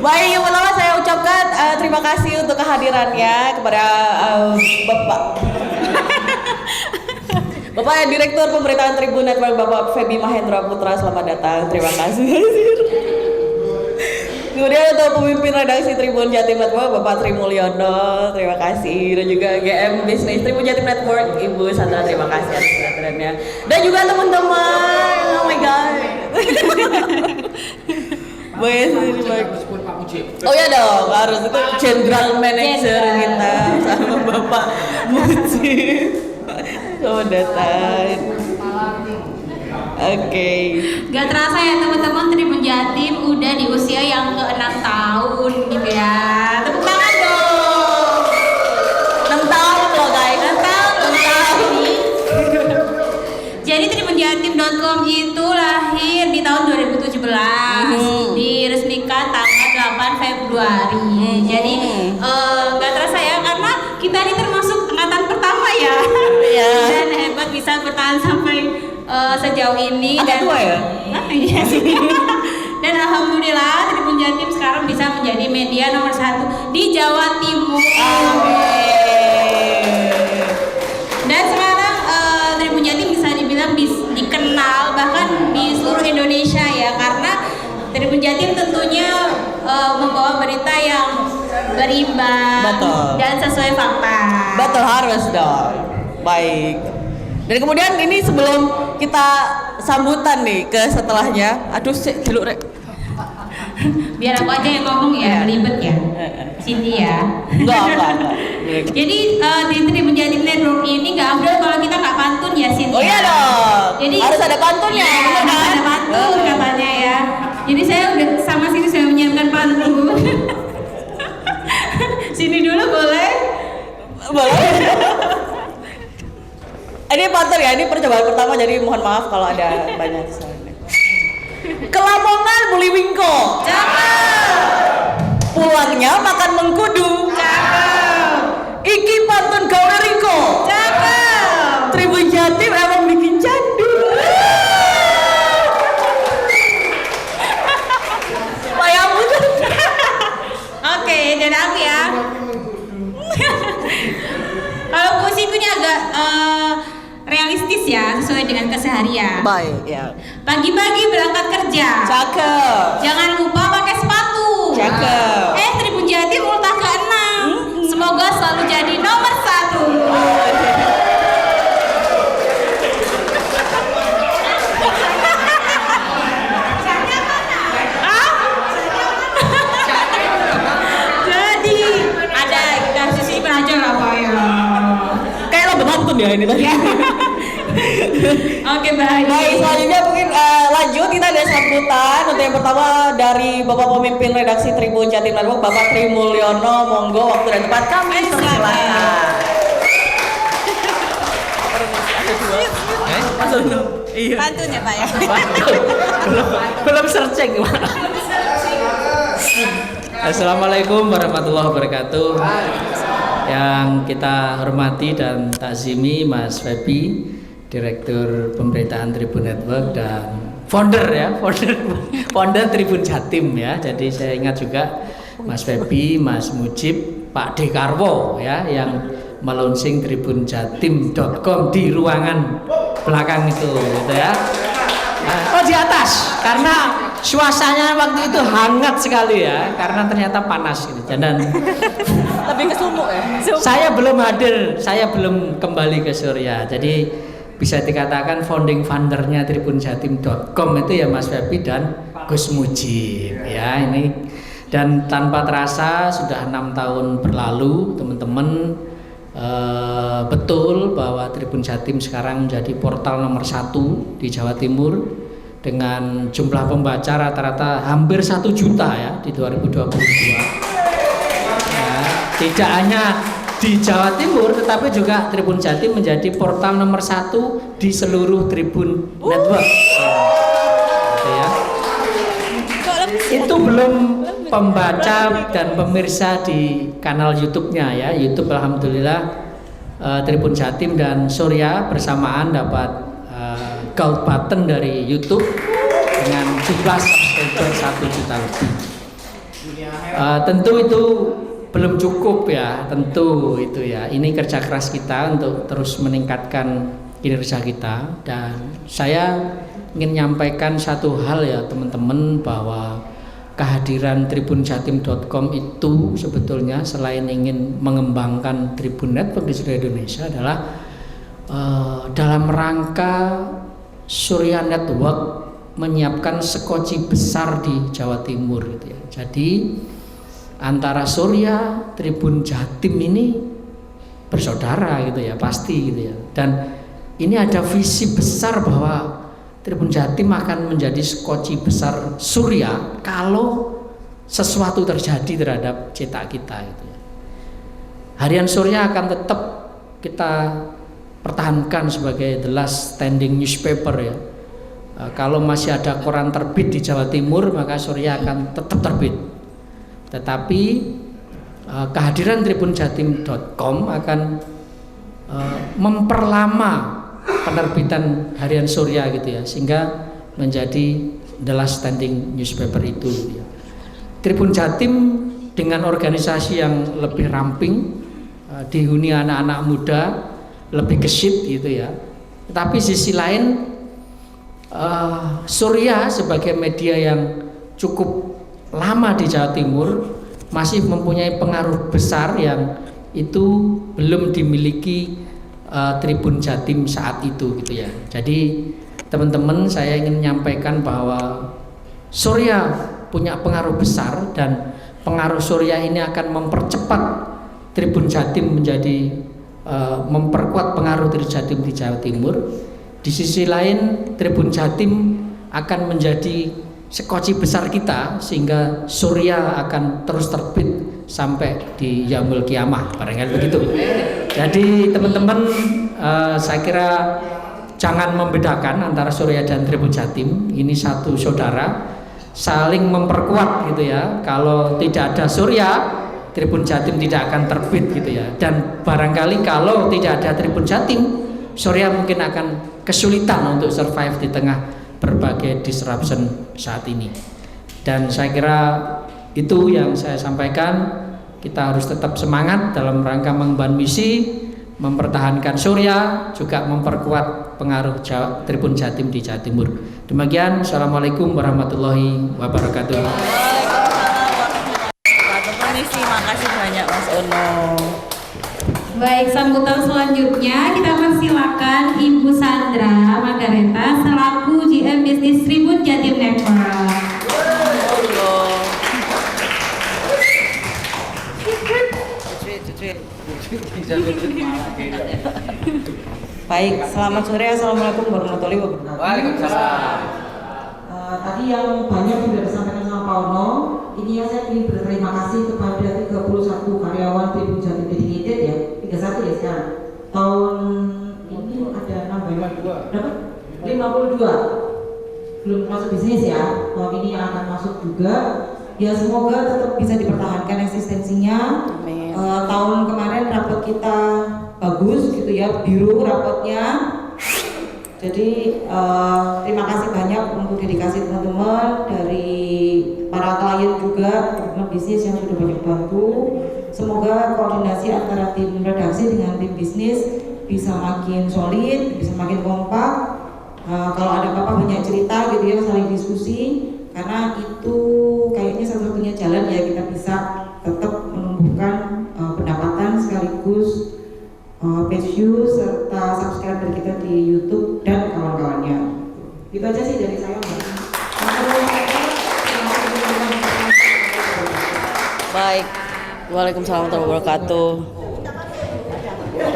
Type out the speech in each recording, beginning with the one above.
Baik, yang pertama saya ucapkan terima kasih untuk kehadirannya kepada Bapak Bapak Direktur Pemberitaan Tribun Network, Bapak Feby Mahendra Putra, selamat datang. Terima kasih. Kemudian untuk pemimpin redaksi Tribun Jatim Network, Bapak Tri Mulyono, terima kasih. Dan juga GM Bisnis Tribun Jatim Network, Ibu Sandra, terima kasih atas kehadirannya. Dan juga teman-teman, oh my god. Oh ya dong, harus itu General Manager kita sama Bapak Mujib. Selamat datang. Oke. Gak terasa ya teman-teman, Tribun Jatim udah di usia yang ke-6 tahun gitu ya. Tepuk tangan dong. 6 tahun loh guys. 6 tahun loh guys ini. Jadi tribunjatim.com itu lahir di tahun 2017. Diresmikan tanggal 8 Februari. Jadi gak terasa ya, karena kita ini termasuk angkatan pertama ya. Dan hebat bisa bertahan sampai sejauh ini. Agak tua ya? Iya sih. Dan alhamdulillah Tribun Jatim sekarang bisa menjadi media nomor 1 di Jawa Timur. Dan sekarang Tribun Jatim bisa dibilang dikenal bahkan di seluruh Indonesia ya, karena Tribun Jatim tentunya membawa berita yang berimbang. Betul. Dan sesuai fakta. Betul, harus dong. Baik. Dan kemudian ini sebelum kita sambutan nih ke setelahnya, aduh dulu rek. Biar aku aja yang ngomong ya, ribet ya. Cindy ya. Enggak. Jadi di Tribun Jatim Network ini nggak afdol kalau kita nggak pantun ya, Cindy. Oh iya dong. Jadi harus ada pantunnya, ya, benar kan? harus ada pantun katanya ya. Jadi saya udah sama sini saya menyiapkan pantun. Sini dulu boleh? Boleh. Ini pantun ya, ini percobaan pertama jadi mohon maaf kalau ada banyak kesalahan. Ke Lamongan beli wingko. Cakep. Pulangnya makan mengkudu. Cakep. Iki pantun gawe Riko. Cakep. Tribun Jatim emang bikin candu. Bayangmu. Oke, dan aku ya. Kalau puisiku ini agak realistis ya, sesuai dengan keseharian. Baik ya. Pagi-pagi berangkat kerja. Cakep. Jangan lupa pakai sepatu. Cakep. Tribun Jatim ultah ke-6. Semoga selalu jadi nomor 1. Jadi ada kita sisipin aja lah Pak ya. Kayak lo penonton ya ini tadi. Oke, baik. Baik, selanjutnya mungkin lanjut kita ada sambutan. Untuk yang pertama dari Bapak Pemimpin Redaksi Tribun Jatim Network, Bapak Tri Mulyono. Monggo, waktu dan tempat kami persilakan. Iya. Pantun ya Pak ya. Belum searching, Pak. Assalamualaikum warahmatullahi wabarakatuh. Yang kita hormati dan takzimi Mas Feby, Direktur Pemberitaan Tribun Network dan founder Tribun Jatim ya. Jadi saya ingat juga Mas Feby, Mas Mujib, Pak Dekarwo ya yang melaunching tribunjatim.com di ruangan belakang itu gitu ya. Oh di atas, karena suasananya waktu itu hangat sekali ya, karena ternyata panas gitu. Dan Lebih ke sumuk ya. saya belum hadir, saya belum kembali ke Surya. Jadi bisa dikatakan founding foundernya tribunjatim.com itu ya Mas Feby dan Gus Mujib ya ini. Dan tanpa terasa sudah 6 tahun berlalu teman-teman. Betul bahwa Tribun Jatim sekarang menjadi portal nomor 1 di Jawa Timur dengan jumlah pembaca rata-rata hampir 1 juta ya di 2022 ya, tidak hanya di Jawa Timur tetapi juga Tribun Jatim menjadi portal nomor 1 di seluruh Tribun Network ya. Itu belum pembaca dan pemirsa di kanal YouTube-nya ya. YouTube alhamdulillah Tribun Jatim dan Surya bersamaan dapat gold button dari YouTube dengan jumlah subscriber 1 juta lebih. Tentu itu belum cukup ya, tentu itu ya. Ini kerja keras kita untuk terus meningkatkan kinerja kita, dan saya ingin menyampaikan satu hal ya teman-teman, bahwa kehadiran tribunjatim.com itu sebetulnya selain ingin mengembangkan Tribun Network di seluruh Indonesia adalah dalam rangka Surya Network menyiapkan sekoci besar di Jawa Timur gitu ya. Jadi antara Surya, Tribun Jatim ini bersaudara gitu ya, pasti gitu ya. Dan ini ada visi besar bahwa Tribun Jatim akan menjadi skoci besar Surya kalau sesuatu terjadi terhadap cetak kita gitu ya. Harian Surya akan tetap kita pertahankan sebagai the last standing newspaper ya. Kalau masih ada koran terbit di Jawa Timur, maka Surya akan tetap terbit. Tetapi kehadiran tribunjatim.com akan memperlama penerbitan harian Surya gitu ya, sehingga menjadi the last standing newspaper itu gitu ya. Tribun Jatim dengan organisasi yang lebih ramping, dihuni anak-anak muda, lebih gesit gitu ya. Tetapi sisi lain Surya sebagai media yang cukup lama di Jawa Timur masih mempunyai pengaruh besar yang itu belum dimiliki Tribun Jatim saat itu gitu ya. Jadi teman-teman, saya ingin menyampaikan bahwa Surya punya pengaruh besar, dan pengaruh Surya ini akan mempercepat Tribun Jatim menjadi memperkuat pengaruh Tribun Jatim di Jawa Timur. Di sisi lain Tribun Jatim akan menjadi sekoci besar kita, sehingga Surya akan terus terbit sampai di yaumul kiamah, barangkali begitu. Jadi teman-teman, saya kira jangan membedakan antara Surya dan Tribun Jatim. Ini satu saudara, saling memperkuat gitu ya. Kalau tidak ada Surya, Tribun Jatim tidak akan terbit gitu ya. Dan barangkali kalau tidak ada Tribun Jatim, Surya mungkin akan kesulitan untuk survive di tengah berbagai disruption saat ini. Dan saya kira itu yang saya sampaikan. Kita harus tetap semangat dalam rangka mengemban misi, mempertahankan Surya, juga memperkuat pengaruh Tribun Jatim di Jawa Timur. Demikian, assalamualaikum warahmatullahi wabarakatuh. Makasih banyak Mas Ono. Baik, sambutan selanjutnya kita persilakan Ibu Sandra Margareta selaku GM Bisnis Tribun Jatim Network. Baik, selamat sore, assalamualaikum warahmatullahi wabarakatuh. Waalaikumsalam. Tadi yang banyak sudah disampaikan sama Pak Ono. Ini ya, saya ingin berterima kasih kepada 31 karyawan Tribun Jatim Dedicated ya, 31 ya sekarang. Tahun ini ada nambah berapa? 52. Belum masuk bisnis ya. Tahun ini yang akan masuk juga. Ya semoga tetap bisa dipertahankan eksistensinya. Amin. Tahun kemarin rapot kita bagus gitu ya, biru rapotnya. Jadi terima kasih banyak untuk dedikasi teman-teman dari para klien juga, teman-teman bisnis yang sudah banyak bantu. Semoga koordinasi antara tim redaksi dengan tim bisnis bisa makin solid, bisa makin kompak. Kalau ada apa-apa banyak cerita gitu ya, saling diskusi, karena itu kayaknya satu-satunya jalan ya kita bisa tetap menumbuhkan pendapatan sekaligus page view serta subscriber kita di YouTube dan kawan-kawannya. Itu aja sih dari saya, Mbak. Baik, waalaikumsalam warahmatullahi wabarakatuh.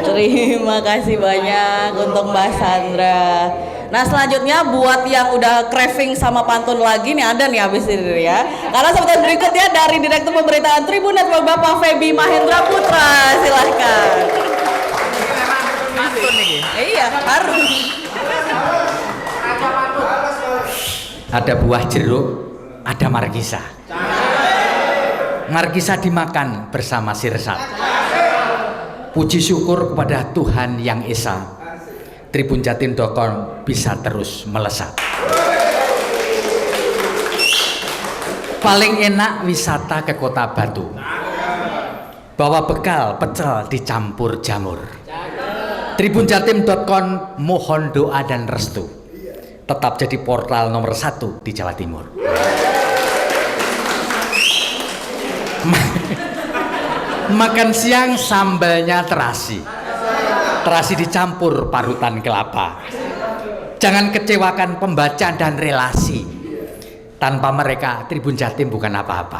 Terima kasih banyak untuk Mbak Sandra. Nah selanjutnya buat yang udah craving sama pantun lagi nih, ada nih habis ini ya. Karena sebentar berikutnya dari Direktur Pemberitaan Tribun Network Bapak Feby Mahendra Putra, silahkan. Pantun nih. Iya harus. Ada buah jeruk, ada markisa. Markisa dimakan bersama sirsat. Puji syukur kepada Tuhan Yang Esa. Tribunjatim.com bisa terus melesat. Paling enak wisata ke Kota Batu. Bawa bekal pecel dicampur jamur. Tribunjatim.com mohon doa dan restu. Tetap jadi portal nomor 1 di Jawa Timur. Makan siang sambalnya terasi. Terasi dicampur parutan kelapa. Jangan kecewakan pembaca dan relasi. Tanpa mereka Tribun Jatim bukan apa-apa.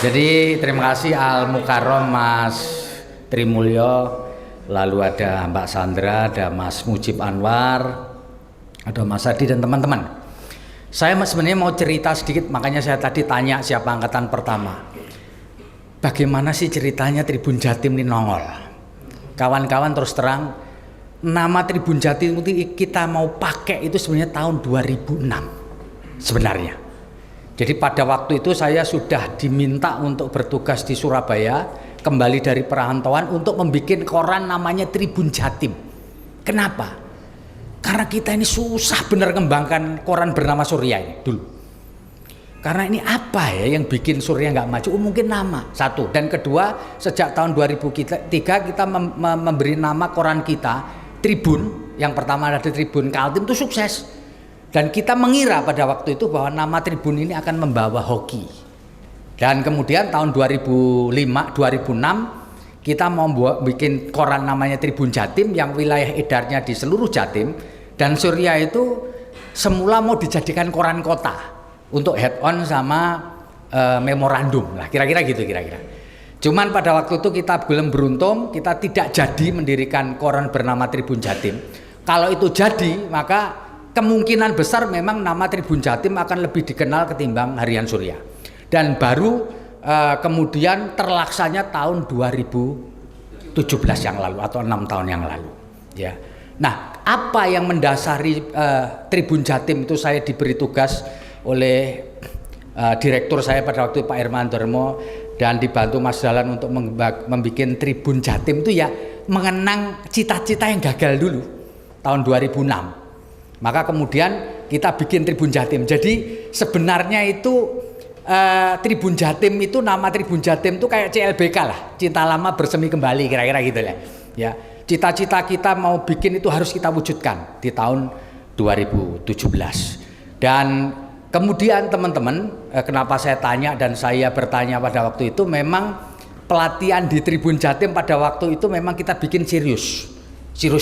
Jadi terima kasih Al Mukarrom Mas Trimulyo, lalu ada Mbak Sandra, ada Mas Mujib Anwar, ada Mas Adi dan teman-teman. Saya sebenarnya mau cerita sedikit, makanya saya tadi tanya siapa angkatan pertama. Bagaimana sih ceritanya Tribun Jatim ini nongol? Kawan-kawan terus terang, nama Tribun Jatim itu kita mau pakai itu sebenarnya tahun 2006 sebenarnya. Jadi pada waktu itu saya sudah diminta untuk bertugas di Surabaya, kembali dari perantauan untuk membuat koran namanya Tribun Jatim. Kenapa? Karena kita ini susah benar kembangkan koran bernama Surya ini dulu. Karena ini apa ya yang bikin Surya nggak maju? Mungkin nama, satu. Dan kedua, sejak tahun 2003 kita memberi nama koran kita Tribun. Yang pertama ada Tribun Kaltim itu sukses. Dan kita mengira pada waktu itu bahwa nama Tribun ini akan membawa hoki. Dan kemudian tahun 2005, 2006 kita mau bikin koran namanya Tribun Jatim yang wilayah edarnya di seluruh Jatim. Dan Surya itu semula mau dijadikan koran kota untuk head on sama memorandum lah, kira-kira gitu kira-kira. Cuman pada waktu itu kita belum beruntung, kita tidak jadi mendirikan koran bernama Tribun Jatim. Kalau itu jadi, maka kemungkinan besar memang nama Tribun Jatim akan lebih dikenal ketimbang Harian Surya. Dan baru kemudian terlaksanya tahun 2017 yang lalu atau 6 tahun yang lalu. Ya. Nah, apa yang mendasari Tribun Jatim itu saya diberi tugas oleh direktur saya pada waktu Pak Irman Darmo dan dibantu Mas Dalan untuk membuat Tribun Jatim itu ya mengenang cita-cita yang gagal dulu tahun 2006. Maka kemudian kita bikin Tribun Jatim. Jadi sebenarnya itu Tribun Jatim itu nama Tribun Jatim itu kayak CLBK lah, cinta lama bersemi kembali kira-kira gitu lah. Ya, cita-cita kita mau bikin itu harus kita wujudkan di tahun 2017. Dan kemudian teman-teman, kenapa saya tanya dan saya bertanya pada waktu itu, memang pelatihan di Tribun Jatim pada waktu itu memang kita bikin serius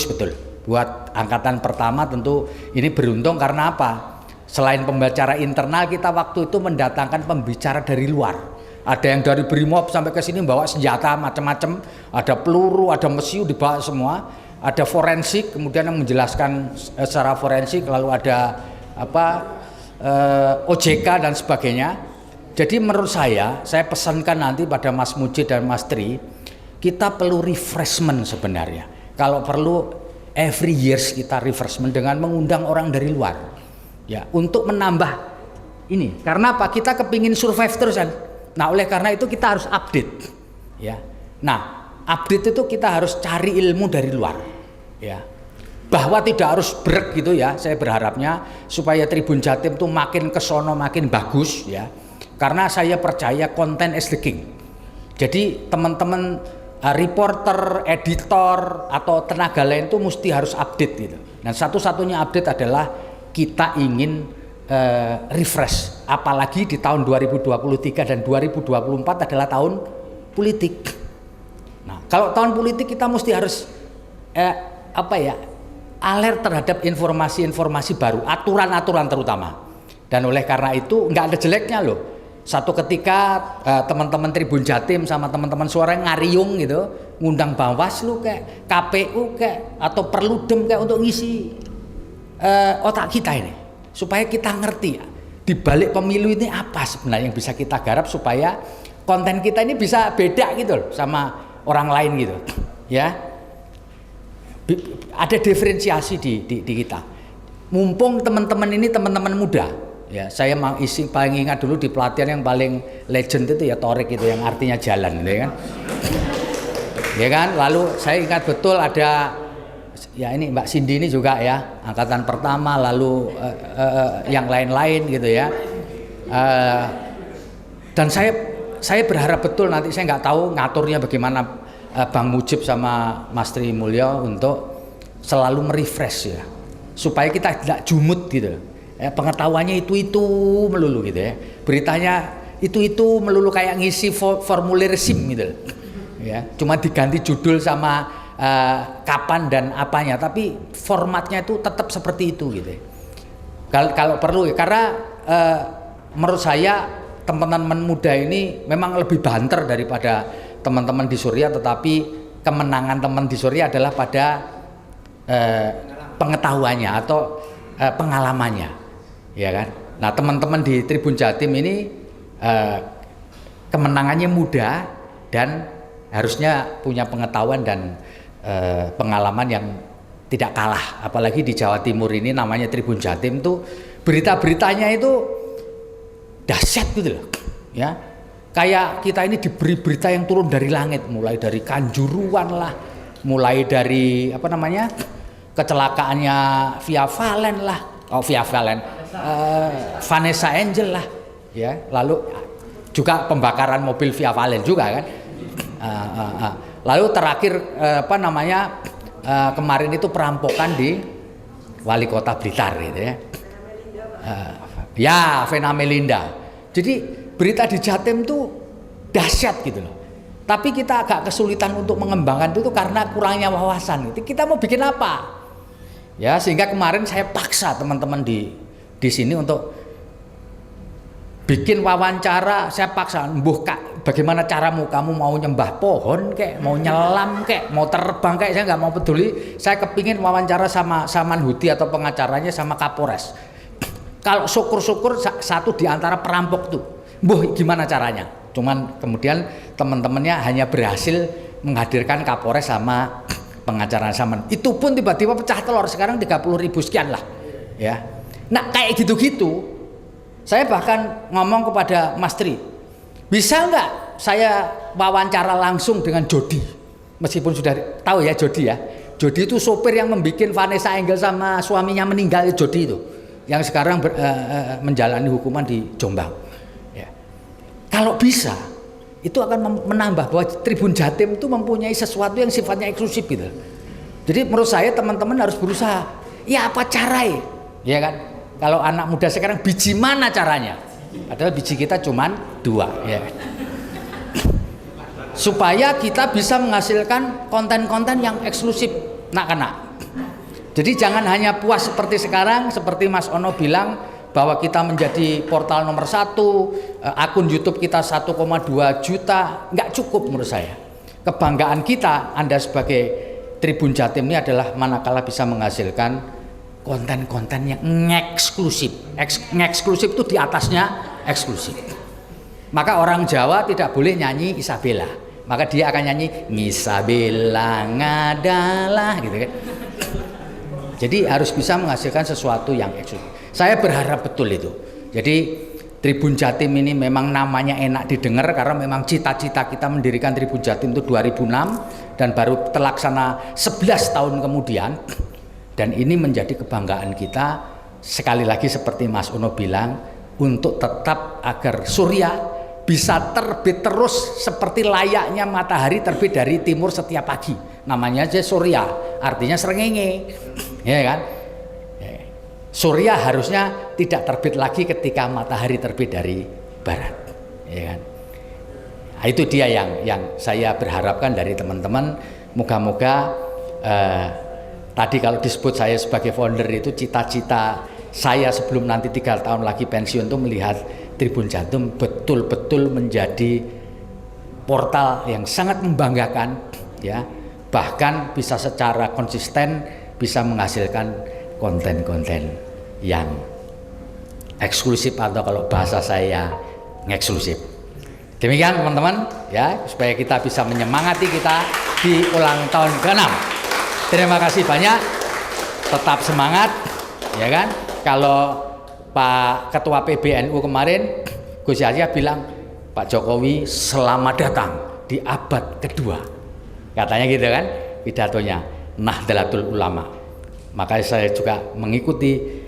betul. Buat angkatan pertama tentu ini beruntung karena apa? Selain pembicara internal, kita waktu itu mendatangkan pembicara dari luar. Ada yang dari Brimob sampai ke sini bawa senjata macam-macam, ada peluru, ada mesiu dibawa semua, ada forensik, kemudian yang menjelaskan secara forensik, lalu ada OJK dan sebagainya. Jadi menurut saya pesankan nanti pada Mas Mujid dan Mas Tri, kita perlu refreshment sebenarnya. Kalau perlu every years kita refreshment dengan mengundang orang dari luar, ya, untuk menambah ini. Karena apa? Kita kepingin survive terus kan. Nah, oleh karena itu kita harus update, ya. Nah, update itu kita harus cari ilmu dari luar, ya. Bahwa tidak harus brek gitu ya. Saya berharapnya supaya Tribun Jatim itu makin kesono makin bagus, ya. Karena saya percaya content is the king. Jadi teman-teman reporter, editor atau tenaga lain itu mesti harus update gitu. Dan satu-satunya update adalah kita ingin refresh. Apalagi di tahun 2023 dan 2024 adalah tahun politik. Nah, kalau tahun politik kita mesti harus alert terhadap informasi-informasi baru, aturan-aturan terutama. Dan oleh karena itu nggak ada jeleknya loh. Satu ketika teman-teman Tribun Jatim sama teman-teman suara ngariung gitu, ngundang Bawaslu kayak KPU kayak atau Perludem kayak untuk ngisi otak kita ini, supaya kita ngerti di balik pemilu ini apa sebenarnya yang bisa kita garap supaya konten kita ini bisa beda gitu loh sama orang lain gitu, ya. Ada diferensiasi di kita. Mumpung teman-teman ini teman-teman muda. Ya, saya paling ingat dulu di pelatihan yang paling legend itu ya Torik itu yang artinya jalan, gitu kan? Ya kan? Lalu saya ingat betul ada ya ini Mbak Cindy ini juga ya angkatan pertama, lalu yang lain-lain gitu ya. Dan saya berharap betul nanti, saya nggak tahu ngaturnya bagaimana Bang Mujib sama Mas Tri Mulyo untuk selalu merefresh ya, supaya kita tidak jumut gitu. Pengetahuannya itu melulu gitu ya, beritanya itu melulu kayak ngisi formulir SIM gitu ya, cuma diganti judul sama kapan dan apanya, tapi formatnya itu tetap seperti itu gitu. Kalau perlu ya, karena menurut saya teman-teman muda ini memang lebih banter daripada teman-teman di Suriah, tetapi kemenangan teman di Suriah adalah pada pengetahuannya atau pengalamannya, ya kan. Nah, teman-teman di Tribun Jatim ini kemenangannya mudah dan harusnya punya pengetahuan dan pengalaman yang tidak kalah. Apalagi di Jawa Timur ini namanya Tribun Jatim tuh berita-beritanya itu dahsyat gitu loh, ya. Kayak kita ini diberi berita yang turun dari langit, mulai dari Kanjuruan lah, mulai dari apa namanya kecelakaannya Via Valen lah, Vanessa Angel lah, ya. Lalu juga pembakaran mobil Via Valen juga kan. Lalu terakhir kemarin itu perampokan di Wali Kota Blitar gitu ya. Ya, Vena Melinda. Jadi berita di Jatim tuh dahsyat gitu loh. Tapi kita agak kesulitan untuk mengembangkan itu karena kurangnya wawasan. Kita mau bikin apa? Ya, sehingga kemarin saya paksa teman-teman di sini untuk bikin wawancara. Saya paksa, "Mbuh Kak, bagaimana caramu? Kamu mau nyembah pohon kek, mau nyelam kek, mau terbang kek, saya nggak mau peduli. Saya kepingin wawancara sama Saman Hudi atau pengacaranya sama Kapolres. Kalau syukur-syukur satu di antara perampok tuh, mbuh gimana caranya?" Cuman kemudian teman-temannya hanya berhasil menghadirkan Kapolres sama pengacara Saman. Itu pun tiba-tiba pecah telur, sekarang 30.000 sekian lah, ya. Nah, kayak gitu-gitu, saya bahkan ngomong kepada Mas Tri, bisa nggak saya wawancara langsung dengan Jody? Meskipun sudah tahu ya Jody ya. Jody itu sopir yang membuat Vanessa Angel sama suaminya meninggal, Jody itu, yang sekarang menjalani hukuman di Jombang. Ya. Kalau bisa, itu akan menambah bahwa Tribun Jatim itu mempunyai sesuatu yang sifatnya eksklusif gitu. Jadi menurut saya teman-teman harus berusaha. Ya apa caranya? Ya kan? Kalau anak muda sekarang biji mana caranya? Padahal biji kita cuma 2. Ya. Supaya kita bisa menghasilkan konten-konten yang eksklusif nak-nak. Jadi jangan hanya puas seperti sekarang, seperti Mas Ono bilang bahwa kita menjadi portal nomor 1, akun YouTube kita 1,2 juta, nggak cukup menurut saya. Kebanggaan kita, Anda sebagai Tribun Jatim ini adalah manakala bisa menghasilkan konten-konten yang eksklusif. Eksklusif itu di atasnya eksklusif. Maka orang Jawa tidak boleh nyanyi Isabella, maka dia akan nyanyi Isabella ngadalah gitu kan. Jadi harus bisa menghasilkan sesuatu yang eksklusif. Saya berharap betul itu. Jadi Tribun Jatim ini memang namanya enak didengar karena memang cita-cita kita mendirikan Tribun Jatim itu 2006 dan baru terlaksana 11 tahun kemudian. Dan ini menjadi kebanggaan kita, sekali lagi seperti Mas Ono bilang, untuk tetap agar Surya bisa terbit terus seperti layaknya matahari terbit dari timur setiap pagi. Namanya aja Surya, artinya srengenge, ya kan? Surya harusnya tidak terbit lagi ketika matahari terbit dari barat, ya kan? Nah, itu dia yang saya berharapkan dari teman-teman. Moga-moga tadi kalau disebut saya sebagai founder itu cita-cita saya sebelum nanti 3 tahun lagi pensiun itu melihat Tribun Jatim betul-betul menjadi portal yang sangat membanggakan, ya. Bahkan bisa secara konsisten bisa menghasilkan konten-konten yang eksklusif atau kalau bahasa saya eksklusif. Demikian teman-teman ya, supaya kita bisa menyemangati kita di ulang tahun ke-6. Terima kasih banyak, tetap semangat ya kan. Kalau Pak Ketua PBNU kemarin Gus Yahya bilang Pak Jokowi selamat datang di abad kedua, katanya gitu kan pidatonya. Nahdlatul Ulama. Makanya saya juga mengikuti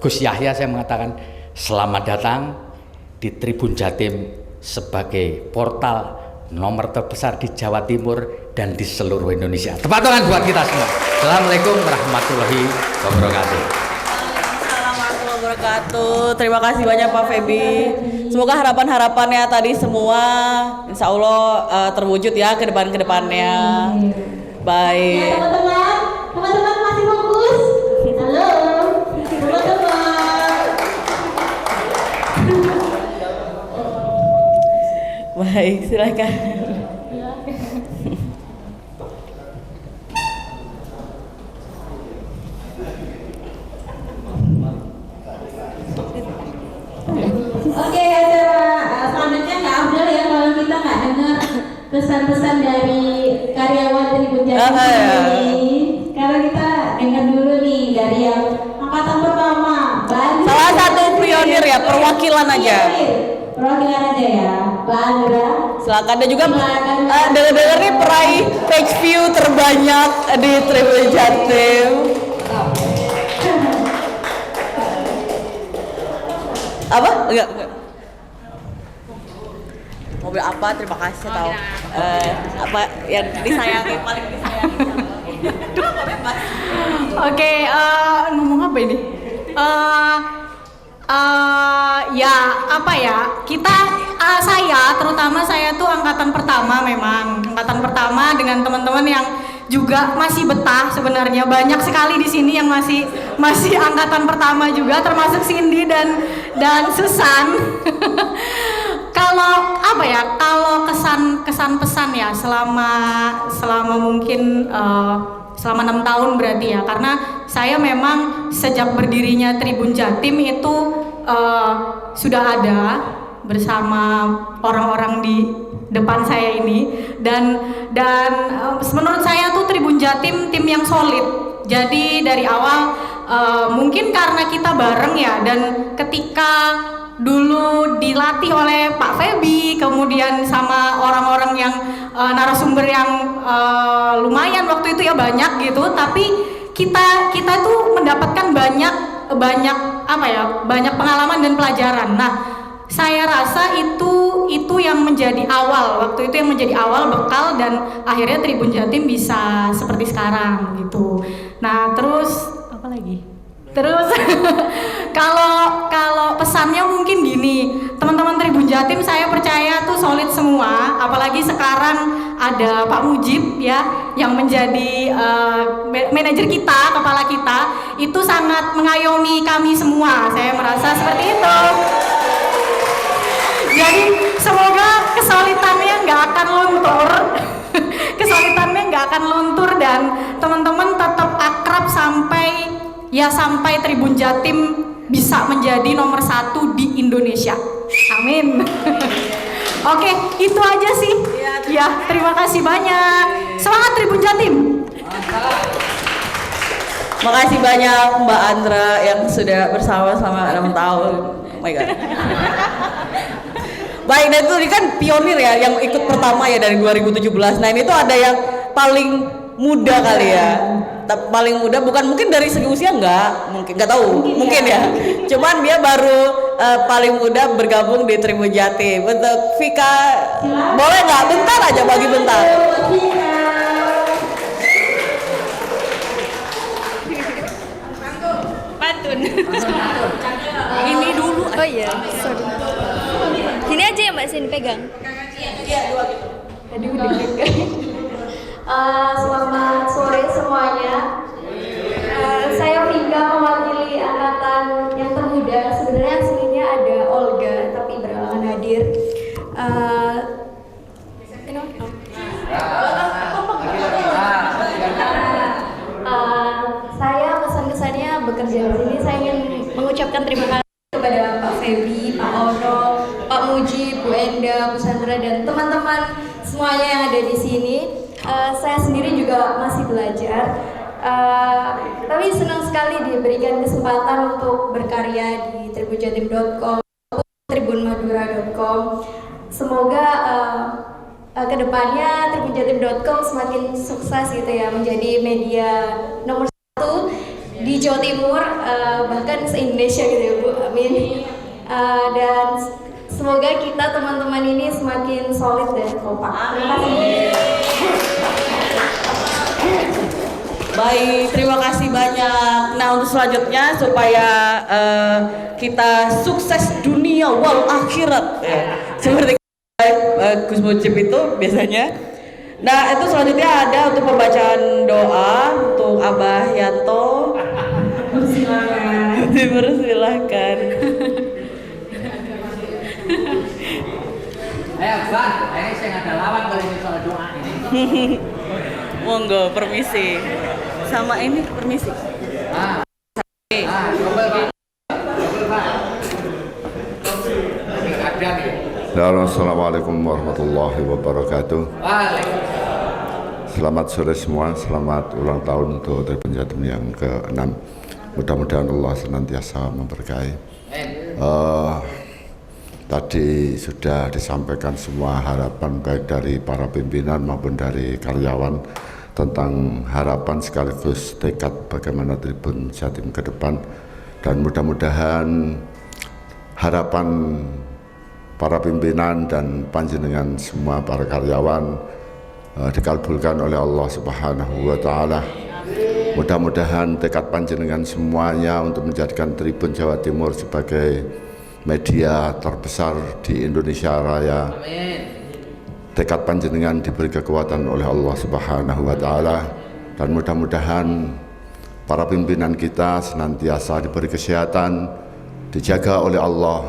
Gus Yahya, saya mengatakan selamat datang di Tribun Jatim sebagai portal nomor terbesar di Jawa Timur dan di seluruh Indonesia. Tepuk tangan buat kita semua. Assalamualaikum warahmatullahi wabarakatuh. Assalamualaikum warahmatullahi wabarakatuh. Terima kasih banyak Pak Feby. Semoga harapan-harapannya tadi semua insya Allah terwujud ya ke depannya. Baik. Ya, teman-teman masih fokus. Halo, teman-teman. Baik, silakan. Oke, acara selanjutnya nggak afdal ya kalau kita nggak dengar pesan-pesan dari karyawan Tribun Jatim ini. Sekarang kita dengar dulu nih dari yang angkatan pertama. Salah satu pionir ya, perwakilan aja. Perwakilan aja ya, Mbak Andra. Silakan. Dan juga dengar nih peraih page view terbanyak di Tribun Jatim. Apa? Enggak. Mobil apa? Terima kasih tahu. Apa yang disayangi, paling disayangi siapa? Bebas. Oke, ngomong apa ini? Ya apa ya? Terutama saya tuh angkatan pertama memang angkatan pertama dengan teman-teman yang juga masih betah sebenarnya, banyak sekali di sini yang masih angkatan pertama juga, termasuk Cindy dan Susan. Kalau apa ya? Kalau kesan pesan ya selama mungkin selama 6 tahun berarti ya, karena saya memang sejak berdirinya Tribun Jatim itu sudah ada bersama orang-orang di depan saya ini, dan menurut saya tuh Tribun Jatim tim yang solid. Jadi dari awal mungkin karena kita bareng ya, dan ketika dulu dilatih oleh Pak Feby, kemudian sama orang-orang yang narasumber yang lumayan waktu itu ya banyak gitu, tapi kita tuh mendapatkan banyak pengalaman dan pelajaran. Nah, saya rasa itu yang menjadi awal, waktu itu yang menjadi awal bekal, dan akhirnya Tribun Jatim bisa seperti sekarang gitu. Nah, terus apa lagi? Terus kalau pesannya mungkin gini, teman-teman Tribun Jatim saya percaya tuh solid semua, apalagi sekarang ada Pak Mujib ya yang menjadi manajer kita, kepala kita, itu sangat mengayomi kami semua. Saya merasa seperti itu. Jadi semoga kesolidannya nggak akan luntur, dan teman-teman tetap akrab sampai Tribun Jatim bisa menjadi nomor 1 di Indonesia. Amin. Oke, itu aja sih. Ya, terima kasih banyak. Semangat Tribun Jatim. Makasih banyak Mbak Andra yang sudah bersama selama 6 tahun. Oh my god. Baik, dan itu kan pionir ya, yang ikut pertama ya dari 2017. Nah ini tuh ada yang paling muda kali ya, paling muda, bukan mungkin dari segi usia nggak tahu, mungkin ya. Cuman dia baru paling muda bergabung di Tribun Jatim. Untuk Vika, boleh nggak bentar aja, bagi bentar. Pantun. Ini dulu. Oh iya, sorry. Gini aja ya Mbak Sin, pegang. Iya, dua gitu. Tadi udah pegang. Selamat sore semuanya. Saya Vika, mewakili angkatan yang termuda. Sebenarnya aslinya ada Olga, tapi berhalangan hadir. Saya kesan-kesannya bekerja di sini. Saya ingin mengucapkan terima kasih kepada Pak Feby, Pak Ono, Pak Mujib, Bu Enda, Bu Sandra, dan teman-teman semuanya yang ada di sini. Saya sendiri juga masih belajar, tapi senang sekali diberikan kesempatan untuk berkarya di tribunjatim.com, tribunmadura.com. Semoga kedepannya tribunjatim.com semakin sukses gitu ya, menjadi media nomor 1 di Jawa Timur, bahkan se-Indonesia gitu ya Bu, amin. Dan semoga kita teman-teman ini semakin solid dan kompak. Terima kasih. Baik, terima kasih banyak. Nah, untuk selanjutnya supaya kita sukses dunia wal akhirat ya. Seperti Gus Mujib itu biasanya. Nah, itu selanjutnya ada untuk pembacaan doa untuk Abah Yanto. Dipersilahkan. Ayo, Bang, ini saya ada lawan kalau ini soal doa ini. Monggo, permisi. Sama ini permisi. Double, Bang. Kadang ya. Halo, assalamualaikum warahmatullahi wabarakatuh. Selamat sore semua, selamat ulang tahun untuk Tribun Jatim yang ke-6. Mudah-mudahan Allah senantiasa memberkahi. Tadi sudah disampaikan semua harapan baik dari para pimpinan maupun dari karyawan tentang harapan sekaligus tekad bagaimana Tribun Jatim ke depan, dan mudah-mudahan harapan para pimpinan dan panjenengan semua para karyawan dikabulkan oleh Allah Subhanahu wa taala. Mudah-mudahan tekad panjenengan semuanya untuk menjadikan Tribun Jawa Timur sebagai media terbesar di Indonesia Raya. Tekad panjenengan diberi kekuatan oleh Allah Subhanahu wa taala, dan mudah-mudahan para pimpinan kita senantiasa diberi kesehatan, dijaga oleh Allah,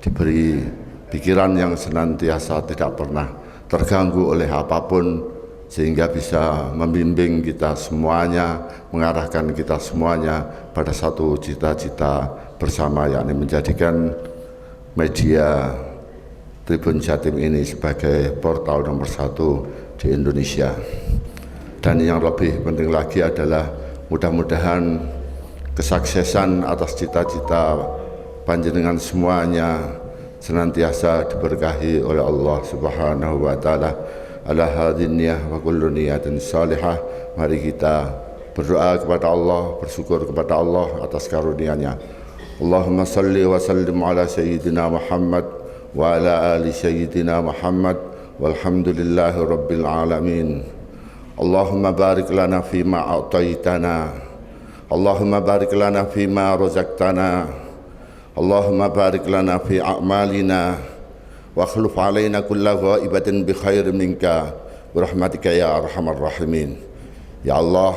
diberi pikiran yang senantiasa tidak pernah terganggu oleh apapun, sehingga bisa membimbing kita semuanya, mengarahkan kita semuanya pada satu cita-cita bersama, yakni menjadikan media Tribun Jatim ini sebagai portal nomor 1 di Indonesia. Dan yang lebih penting lagi adalah mudah-mudahan kesuksesan atas cita-cita panjenengan semuanya senantiasa diberkahi oleh Allah Subhanahu wa taala. Ala hadhihi niyyah wa kullu niyatin salihah. Mari kita berdoa kepada Allah, bersyukur kepada Allah atas karunia-Nya. Allahumma salli wa sallim ala sayyidina Muhammad wa ala ali sayyidina Muhammad walhamdulillahi rabbil alamin. Allahumma barik lana fima a'taitana, Allahumma barik lana fima razaqtana, Allahumma barik lana fi a'malina wa akhluf alaina kulla ghaibatin bi khairin minka birahmatika ya arhamar rahimin. Ya Allah,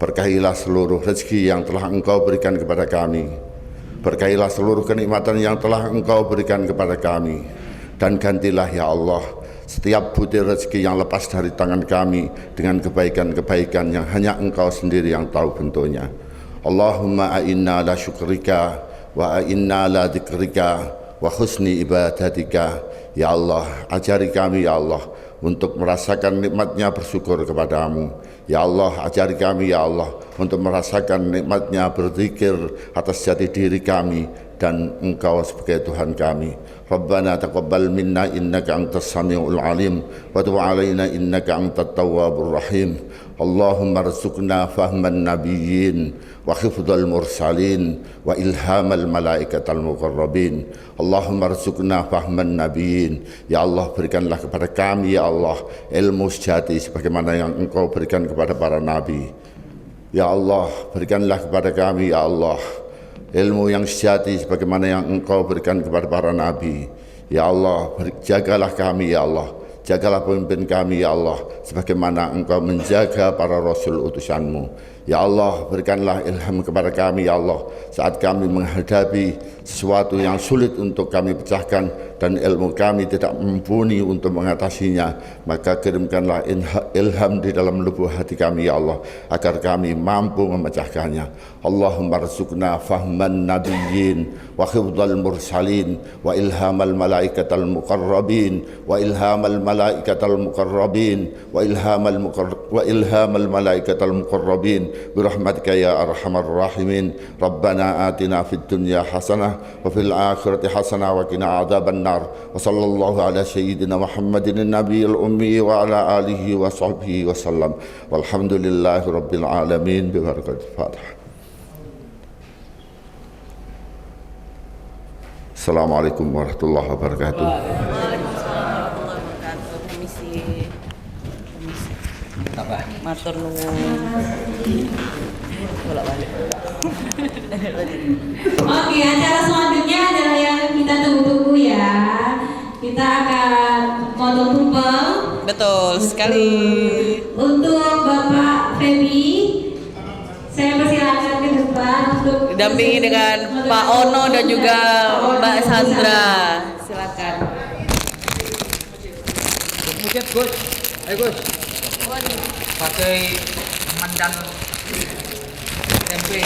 berkahilah seluruh rezeki yang telah Engkau berikan kepada kami, berkahilah seluruh kenikmatan yang telah Engkau berikan kepada kami, dan gantilah ya Allah setiap butir rezeki yang lepas dari tangan kami dengan kebaikan-kebaikan yang hanya Engkau sendiri yang tahu bentuknya. Allahumma a'inna la syukrika wa a'inna la dzikrika wa husni ibadatika. Ya Allah, ajari kami ya Allah untuk merasakan nikmatnya bersyukur kepadamu. Ya Allah, ajari kami ya Allah untuk merasakan nikmatnya berzikir atas jati diri kami dan Engkau sebagai Tuhan kami. Rabbana taqabbal minna innaka antas samiul alim wa tub alaina innaka antat tawwabur rahim. Allahumma rzuqna fahman nabiyyin wa hifdzal mursalin wa ilhamal malaikatal muqarrabin. Allahumma rzuqna fahman nabiyyin. Ya Allah, berikanlah kepada kami ya Allah ilmu sejati sebagaimana yang Engkau berikan kepada para nabi. Ya Allah, berikanlah kepada kami ya Allah ilmu yang sejati sebagaimana yang Engkau berikan kepada para nabi. Ya Allah, jagalah kami ya Allah, jagalah pemimpin kami ya Allah sebagaimana Engkau menjaga para rasul utusan-Mu. Ya Allah, berikanlah ilham kepada kami ya Allah saat kami menghadapi sesuatu yang sulit untuk kami pecahkan dan ilmu kami tidak mumpuni untuk mengatasinya, maka kirimkanlah ilham di dalam lubuk hati kami ya Allah agar kami mampu memecahkannya. Allahumma rzuqna fahman nabiyyin wa hifdzal mursalin wa ilhamal malaikatal muqarrabin wa ilhamal الملائكة المقربين وإلهام الملائكة المقربين برحمتك يا أرحم الراحمين. ربنا آتنا في الدنيا حسنة وفي الآخرة حسنة وقنا عذاب النار. وصلى الله على سيدنا محمد النبي الأمي وعلى آله وصحبه وسلم والحمد لله رب العالمين ببركة الفاتحة. Assalamualaikum warahmatullahi wabarakatuh. Waalaikumsalam warahmatullahi wabarakatuh. Permisi. Matur nuwun. Bolak-balik. Oke, acara selanjutnya adalah yang kita tunggu-tunggu ya. Kita akan potong tumpeng. Betul sekali. Untuk Bapak Feby, saya persilakan ke depan untuk Didampingi dengan Pak Ono dan juga Mbak Sandra. Silakan. Mujib Gus, ayo Gus. Pakai mandan tempe.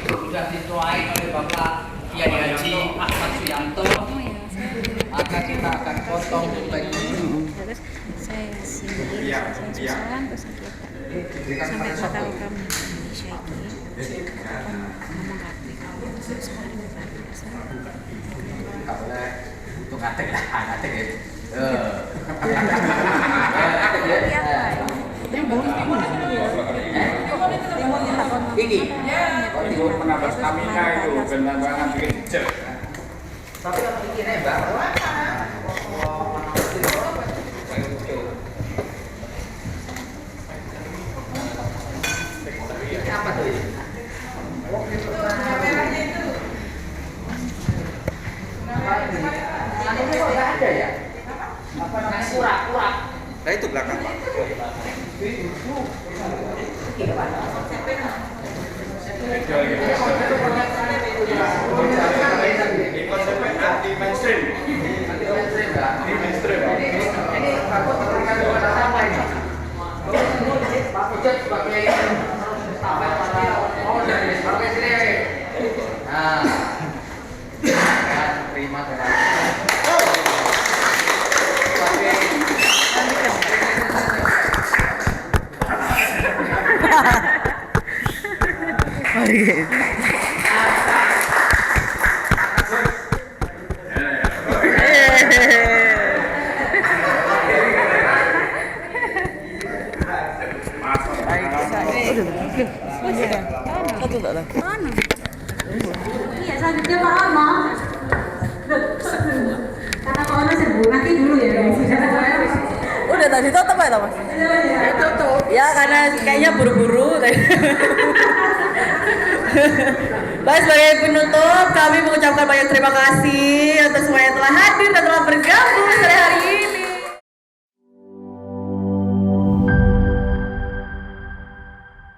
Sudah dituai oleh Bapak Kiai Haji Ahmad Suyanto. Maka kita akan potong tumpeng. Saya sendiri, saya susahan terus kita sampai tahu kami Indonesia ini ngomong Kalau untuk ngatek lah, ngatek ya. Ini untuk menambah stamina itu, penambahan bikin tapi kalau bikinnya Mbak, apa tuh? Ada ya? Apa namanya urak? Nah itu belakang Pak. Anti mainstream. Anti mainstream. Ini takut memberikan kepada apa ini? Pak Ujat sebagai stafet mau dari sampai sini. Nah, terima kasih. Iya, selanjutnya Pak Ono. Karena Pak Ono sibuk, nanti dulu ya. Udah tadi tutup ya Mas? Tutup. Ya karena kayaknya buru-buru. Baik, sebagai penutup kami mengucapkan banyak terima kasih atas semua yang telah hadir dan telah bergabung sore hari ini.